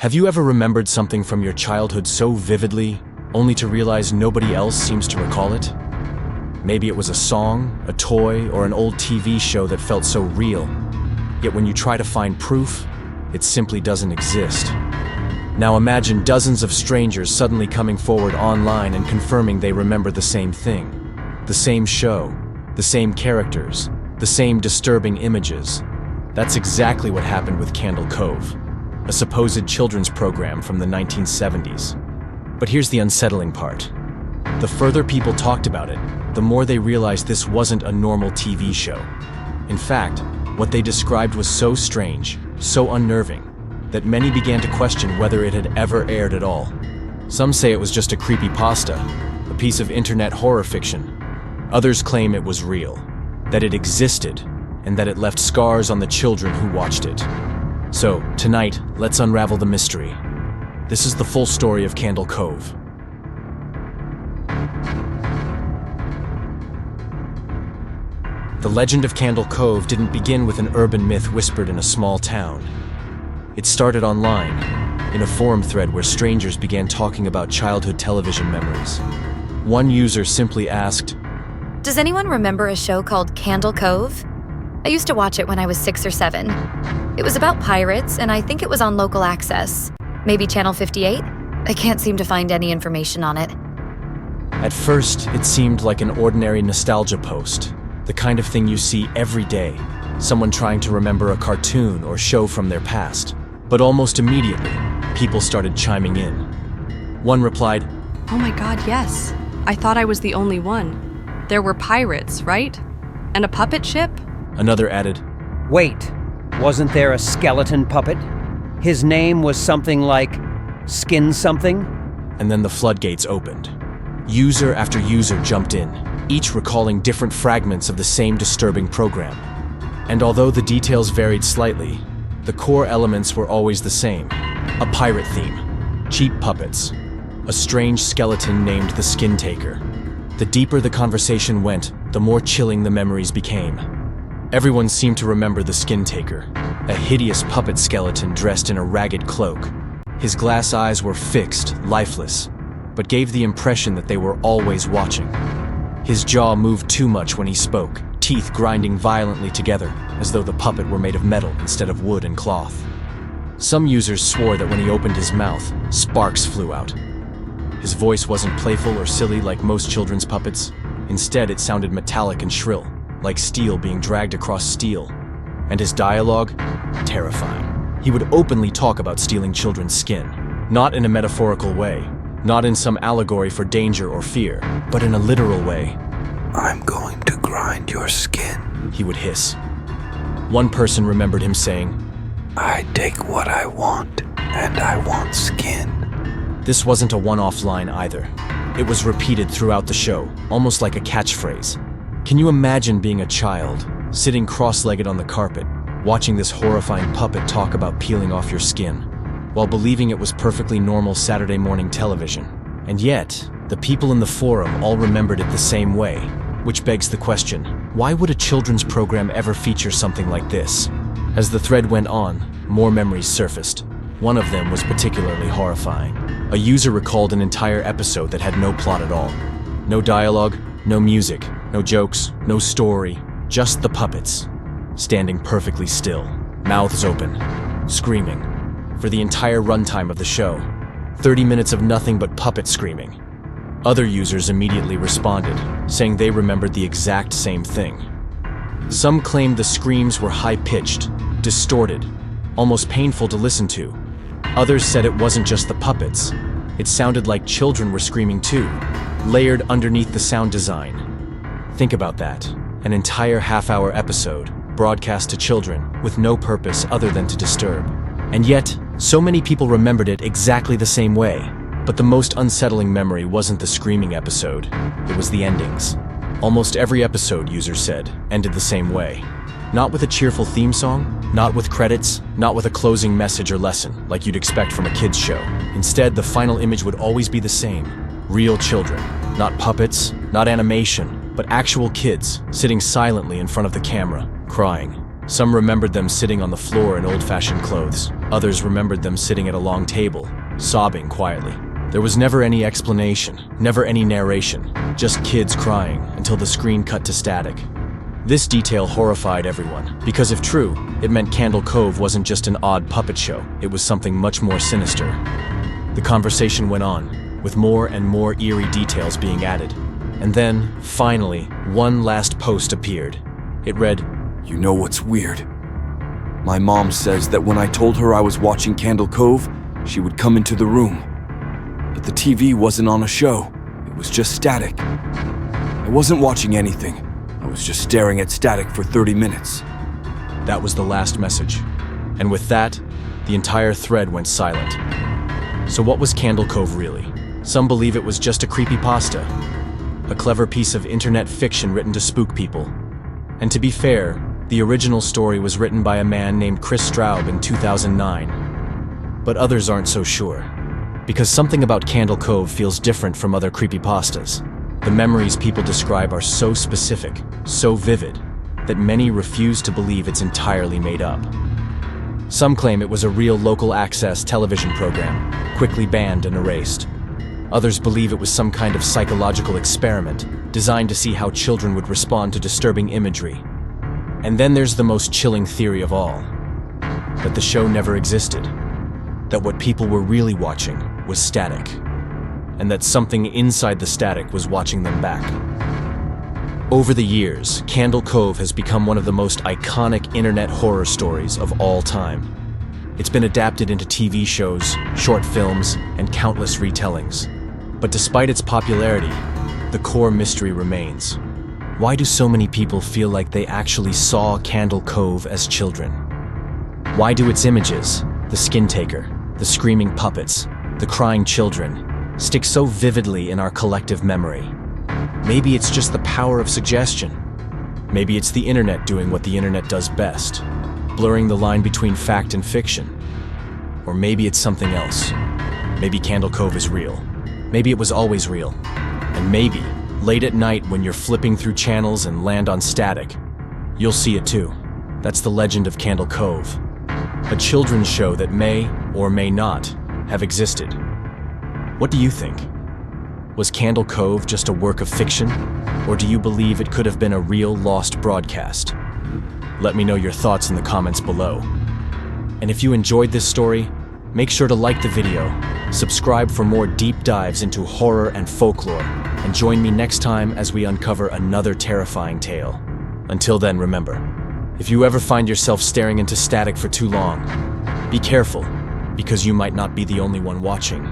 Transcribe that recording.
Have you ever remembered something from your childhood so vividly, only to realize nobody else seems to recall it? Maybe it was a song, a toy, or an old TV show that felt so real. Yet when you try to find proof, it simply doesn't exist. Now imagine dozens of strangers suddenly coming forward online and confirming they remember the same thing. The same show, the same characters, the same disturbing images. That's exactly what happened with Candle Cove, a supposed children's program from the 1970s. But here's the unsettling part. The further people talked about it, the more they realized this wasn't a normal TV show. In fact, what they described was so strange, so unnerving, that many began to question whether it had ever aired at all. Some say it was just a creepypasta, a piece of internet horror fiction. Others claim it was real, that it existed, and that it left scars on the children who watched it. So, tonight, let's unravel the mystery. This is the full story of Candle Cove. The legend of Candle Cove didn't begin with an urban myth whispered in a small town. It started online, in a forum thread where strangers began talking about childhood television memories. One user simply asked, "Does anyone remember a show called Candle Cove? I used to watch it when I was 6 or 7. It was about pirates, and I think it was on local access. Maybe Channel 58? I can't seem to find any information on it." At first, it seemed like an ordinary nostalgia post, the kind of thing you see every day, someone trying to remember a cartoon or show from their past. But almost immediately, people started chiming in. One replied, "Oh my God, yes. I thought I was the only one. There were pirates, right? And a puppet ship?" Another added, Wait, wasn't there a skeleton puppet? His name was something like Skin something? and then the floodgates opened. User after user jumped in, each recalling different fragments of the same disturbing program. And although the details varied slightly, the core elements were always the same. A pirate theme, cheap puppets, a strange skeleton named the Skin Taker. The deeper the conversation went, the more chilling the memories became. Everyone seemed to remember the Skin Taker, a hideous puppet skeleton dressed in a ragged cloak. His glass eyes were fixed, lifeless, but gave the impression that they were always watching. His jaw moved too much when he spoke, teeth grinding violently together, as though the puppet were made of metal instead of wood and cloth. Some users swore that when he opened his mouth, sparks flew out. His voice wasn't playful or silly like most children's puppets. Instead, it sounded metallic and shrill, like steel being dragged across steel. And his dialogue? Terrifying. He would openly talk about stealing children's skin, not in a metaphorical way, not in some allegory for danger or fear, but in a literal way. "I'm going to grind your skin," he would hiss. One person remembered him saying, "I take what I want, and I want skin." This wasn't a one-off line either. It was repeated throughout the show, almost like a catchphrase. Can you imagine being a child, sitting cross-legged on the carpet, watching this horrifying puppet talk about peeling off your skin, while believing it was perfectly normal Saturday morning television? And yet, the people in the forum all remembered it the same way, which begs the question, why would a children's program ever feature something like this? As the thread went on, more memories surfaced. One of them was particularly horrifying. A user recalled an entire episode that had no plot at all. No dialogue, no music, no jokes, no story, just the puppets, standing perfectly still, mouths open, screaming, for the entire runtime of the show. 30 minutes of nothing but puppet screaming. Other users immediately responded, saying they remembered the exact same thing. Some claimed the screams were high-pitched, distorted, almost painful to listen to. Others said it wasn't just the puppets. It sounded like children were screaming too, layered underneath the sound design. Think about that. An entire half-hour episode, broadcast to children, with no purpose other than to disturb. And yet, so many people remembered it exactly the same way. But the most unsettling memory wasn't the screaming episode, it was the endings. Almost every episode, users said, ended the same way. Not with a cheerful theme song, not with credits, not with a closing message or lesson, like you'd expect from a kid's show. Instead, the final image would always be the same. Real children. Not puppets, not animation, but actual kids, sitting silently in front of the camera, crying, Some remembered them sitting on the floor in old-fashioned clothes. Others remembered them sitting at a long table, sobbing quietly. There was never any explanation, never any narration, just kids crying until the screen cut to static. This detail horrified everyone, because if true, it meant Candle Cove wasn't just an odd puppet show, it was something much more sinister. The conversation went on, with more and more eerie details being added. And then, finally, one last post appeared. It read, You know what's weird? My mom says that when I told her I was watching Candle Cove, she would come into the room. But the TV wasn't on a show. It was just static. I wasn't watching anything. I was just staring at static for 30 minutes. That was the last message. And with that, the entire thread went silent. So what was Candle Cove really? Some believe it was just a creepypasta, a clever piece of internet fiction written to spook people. And to be fair, the original story was written by a man named Chris Straub in 2009. But others aren't so sure, because something about Candle Cove feels different from other creepypastas. The memories people describe are so specific, so vivid, that many refuse to believe it's entirely made up. Some claim it was a real local access television program, quickly banned and erased. Others believe it was some kind of psychological experiment designed to see how children would respond to disturbing imagery. And then there's the most chilling theory of all, that the show never existed, that what people were really watching was static, and that something inside the static was watching them back. Over the years, Candle Cove has become one of the most iconic internet horror stories of all time. It's been adapted into TV shows, short films, and countless retellings. But despite its popularity, the core mystery remains. Why do so many people feel like they actually saw Candle Cove as children? Why do its images, the skin taker, the screaming puppets, the crying children, stick so vividly in our collective memory? Maybe it's just the power of suggestion. Maybe it's the internet doing what the internet does best, blurring the line between fact and fiction. Or maybe it's something else. Maybe Candle Cove is real. Maybe it was always real. And maybe, late at night when you're flipping through channels and land on static, you'll see it too. That's the legend of Candle Cove. A children's show that may, or may not, have existed. What do you think? Was Candle Cove just a work of fiction? Or do you believe it could have been a real lost broadcast? Let me know your thoughts in the comments below. And if you enjoyed this story, make sure to like the video, subscribe for more deep dives into horror and folklore, and join me next time as we uncover another terrifying tale. Until then, remember, if you ever find yourself staring into static for too long, be careful, because you might not be the only one watching.